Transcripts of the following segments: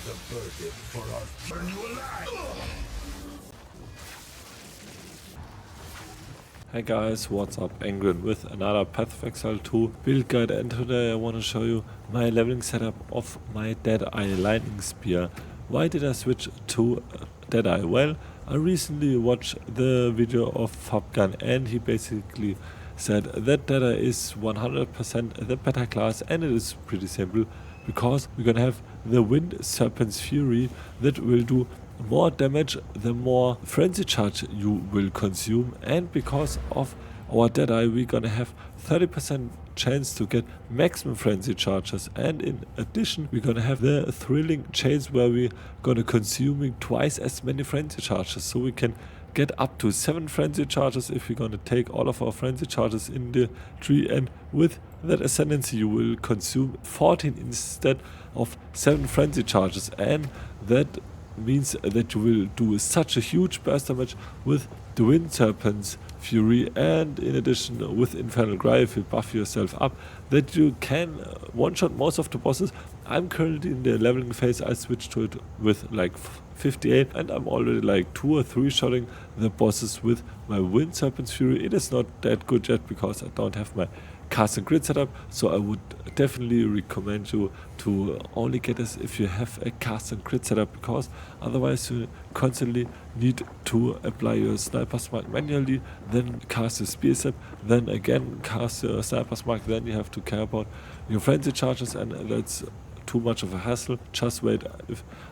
the burden for us. Burn you alive! Hey guys, what's up? Angren with another Path of Exile 2 build guide, and today I want to show you my leveling setup of my Deadeye Lightning Spear. Why did I switch to Deadeye? Well, I recently watched the video of Fabgun and he basically said that Deadeye is 100% the better class, and it is pretty simple because we're gonna have the Wind Serpent's Fury that will do more damage the more frenzy charge you will consume, and because of our Deadeye we're gonna have 30% chance to get maximum frenzy charges, and in addition we're gonna have the thrilling chains where we're gonna consuming twice as many frenzy charges, so we can get up to 7 frenzy charges if we're gonna take all of our frenzy charges in the tree, and with that ascendancy you will consume 14 instead of 7 frenzy charges, and that means that you will do such a huge burst damage with the Wind Serpent's Fury, and in addition with Infernal Cry if you buff yourself up that you can one-shot most of the bosses. I'm currently in the leveling phase. I switched to it with like 58 and I'm already like 2 or 3 shotting the bosses with my Wind Serpent's Fury. It is not that good yet because I don't have my cast and crit setup, so I would definitely recommend you to only get this if you have a cast and crit setup, because otherwise you constantly need to apply your sniper smite manually, then cast your spear step, then again cast your sniper smite, then you have to care about your frenzy charges, and that's too much of a hassle. Just wait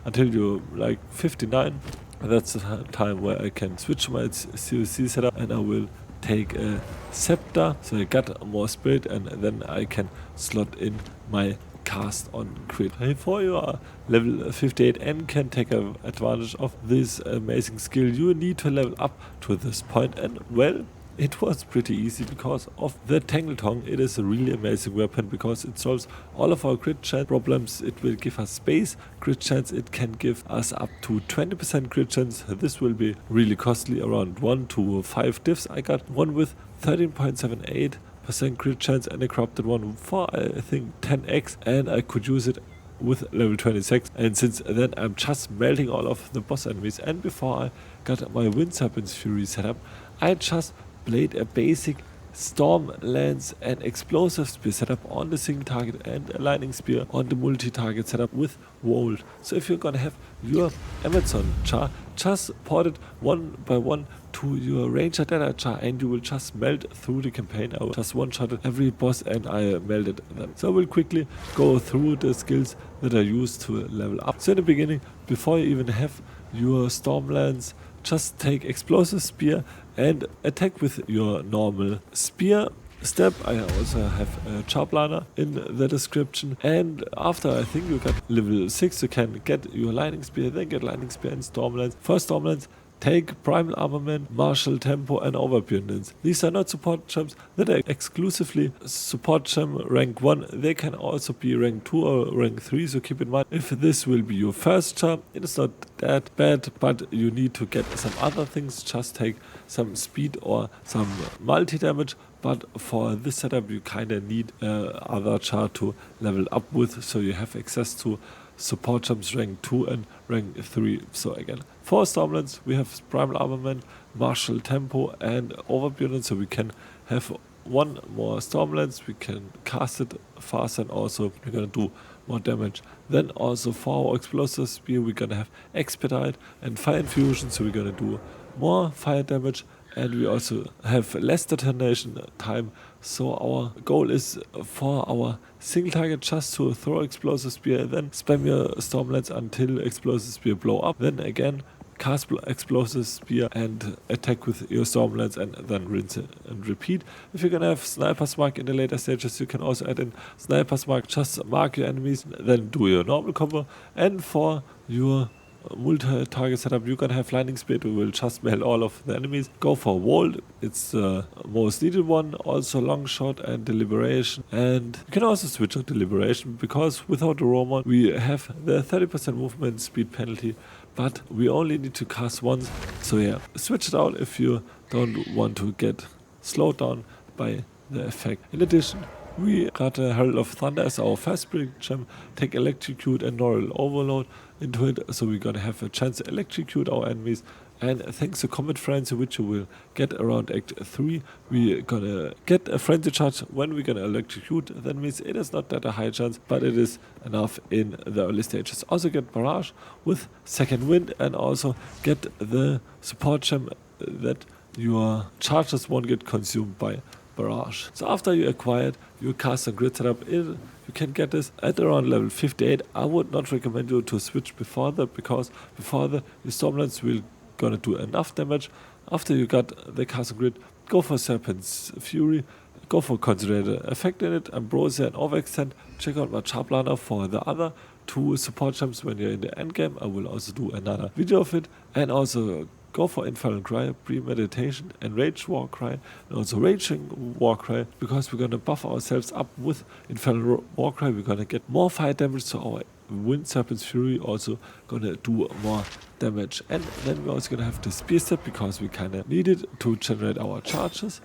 until you're like 59. That's the time where I can switch my COC setup and I will take a Sceptre, so I got more spirit, and then I can slot in my cast on crit. Before you are level 58 and can take advantage of this amazing skill, you need to level up to this point, and well, it was pretty easy because of the Tangle Tongue. It is a really amazing weapon because it solves all of our crit chance problems. It will give us space crit chance. It can give us up to 20% crit chance. This will be really costly, around 1 to 5 diffs. I got one with 13.78% crit chance and a corrupted one for I think 10x, and I could use it with level 26, and since then I'm just melting all of the boss enemies. And before I got my Wind Serpent's Fury setup, I just played a basic Storm Lance and Explosive Spear setup on the single target and a Lightning Spear on the multi-target setup with Volt. So if you're gonna have your Amazon char, just port it one by one to your Ranger Deadeye char and you will just melt through the campaign. I just one-shotted every boss and I melted them. So I will quickly go through the skills that I use to level up. So in the beginning, before you even have your Storm Lance, just take Explosive Spear and attack with your normal spear step. I also have a char in the description, and after I think you got level 6 you can get your Lightning Spear, then get Lightning Spear and Storm Lance. For Storm Lance, take Primal Armament, Martial Tempo and Overabundance. These are not support gems, that are exclusively support gem rank 1. They can also be rank 2 or rank 3, so keep in mind if this will be your first charm, it is not that bad, but you need to get some other things. Just take some speed or some multi-damage, but for this setup you kinda need other char to level up with, so you have access to support gems rank 2 and rank 3. So again, for Stormlands we have Primal Armament, Martial Tempo and Overabundance, so we can have one more Stormlands, we can cast it fast, and also we're gonna do more damage. Then also for our Explosive Spear we're gonna have Expedite and Fire Infusion, so we're gonna do more fire damage, and we also have less detonation time. So our goal is for our single target just to throw Explosive Spear, then spam your Stormlands until Explosive Spear blow up, then again cast Explosive Spear and attack with your Stormlands, and then rinse it and repeat. If you're gonna have Sniper's Mark in the later stages, you can also add in Sniper's Mark, just mark your enemies, then do your normal combo. And for your multi-target setup you're gonna have Lightning Spear, who will just melt all of the enemies. Go for Volt, it's the most needed one. Also Long Shot and Deliberation, and you can also switch on Deliberation because without the Roman we have the 30% movement speed penalty, but we only need to cast once. So yeah, switch it out if you don't want to get slowed down by the effect. In addition, We got a Herald of Thunder as our first build gem, take Electrocute and Neural Overload into it, so we're gonna have a chance to electrocute our enemies. And thanks to Comet Frenzy, which you will get around Act 3, we're gonna get a Frenzy Charge when we're gonna electrocute. That means it is not that a high chance, but it is enough in the early stages. Also get Barrage with Second Wind, and also get the support gem that your charges won't get consumed by Barrage. So after you acquired your cast and grid setup, you can get this at around level 58. I would not recommend you to switch before that, because before that your Stormlands will gonna do enough damage. After you got the cast and grid, go for Serpent's Fury, go for Concentrated Effect in it, Ambrosia and Overextend. Check out my char planner for the other 2 support gems when you're in the endgame. I will also do another video of it. And also go for Infernal Cry, Premeditation, Enraged Warcry, and also Raging Warcry, because we're gonna buff ourselves up with Infernal Warcry. We're gonna get more fire damage, so our Wind Serpent's Fury also gonna do more damage. And then we're also gonna have the Spear Step, because we kinda need it to generate our charges.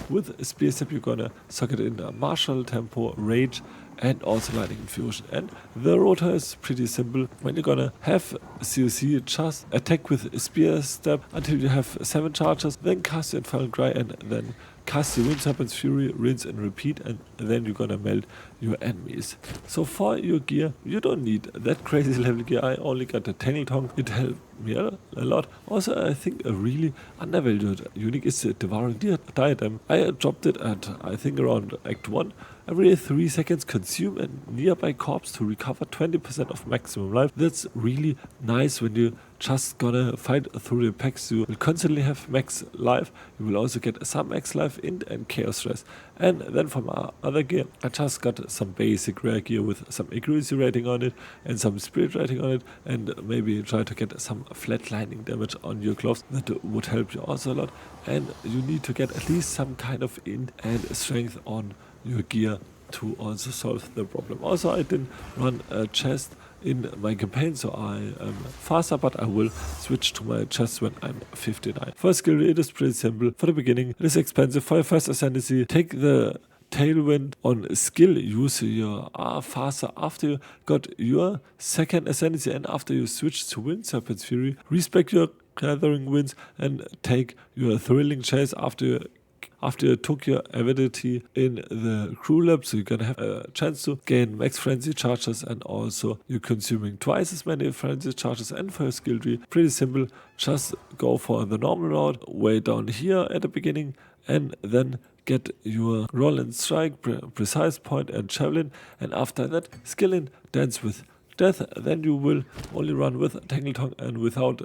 With Spear Step you're gonna socket in a Martial, Tempo, Rage, and also Lightning Infusion. And the rota is pretty simple. When you're gonna have COC, just attack with Spear Step until you have 7 charges, then cast your Infernal Cry, and then cast your Wind Serpent's Fury, rinse and repeat, and then you're gonna melt your enemies. So for your gear, you don't need that crazy level gear. I only got the Tangle Tongue. It helped me a lot. Also, I think a really undervalued unique is the Devouring Diadem. I dropped it at, I think, around Act 1. Every 3 seconds, consume a nearby corpse to recover 20% of maximum life. That's really nice when you just gonna fight through the packs. You will constantly have max life. You will also get some max life, int and chaos stress. And then from our other gear, I just got some basic rare gear with some accuracy rating on it and some spirit rating on it, and maybe try to get some flatlining damage on your gloves. That would help you also a lot. And you need to get at least some kind of int and strength on your gear to also solve the problem. Also, I didn't run a chest in my campaign, so I am faster, but I will switch to my chest when I'm 59. For skill, it is pretty simple. For the beginning, it is expensive. For your first ascendancy, take the Tailwind on skill, use your R faster after you got your second ascendancy, and after you switch to Wind Serpent's Fury, respec your Gathering Winds and take your Thrilling Chase after you took your ability in the crew lab. So you're gonna have a chance to gain max frenzy charges, and also you're consuming twice as many frenzy charges. And for your skill tree, pretty simple, just go for the normal route way down here at the beginning, and then get your roll and strike, precise point and javelin, and after that skill in dance with death. Then you will only run with Tangle Tongue and without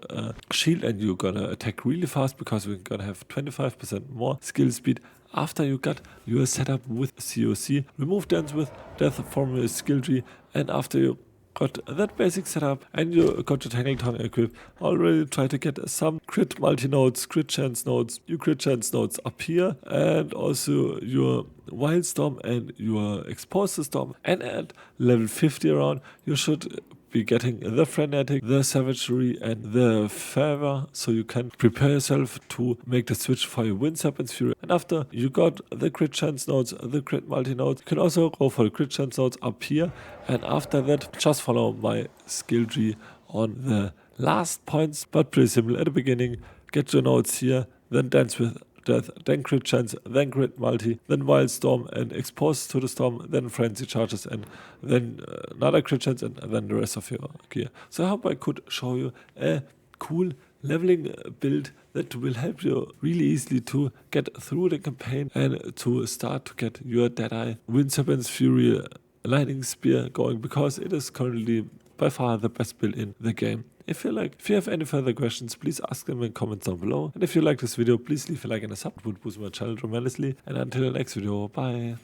shield, and you're gonna attack really fast, because we're gonna have 25% more skill speed. After you got your setup with COC, remove dance with death from your skill tree, and after you got that basic setup and you got your Tangle Tongue equipped, already try to get some crit multi-nodes, crit chance nodes. Your crit chance nodes up here, and also your Wildstorm and your Exposed Storm. And at level 50 around, you should be getting the Frenetic, the Savagery, and the Fervor, so you can prepare yourself to make the switch for your Wind Serpent's Fury. And after you got the crit chance nodes, the crit multi nodes, you can also go for the crit chance nodes up here. And after that, just follow my skill tree on the last points, but pretty simple. At the beginning, get your nodes here, then dance with death, then crit chance, then crit multi, then Wildstorm and Exposed to the Storm, then frenzy charges, and then another crit chance, and then the rest of your gear. So I hope I could show you a cool leveling build that will help you really easily to get through the campaign and to start to get your Deadeye Wind Serpent's Fury Lightning Spear going, because it is currently by far the best build in the game. If you have any further questions, please ask them in comments down below. And if you like this video, please leave a like and a sub. It would boost my channel tremendously. And until the next video, bye.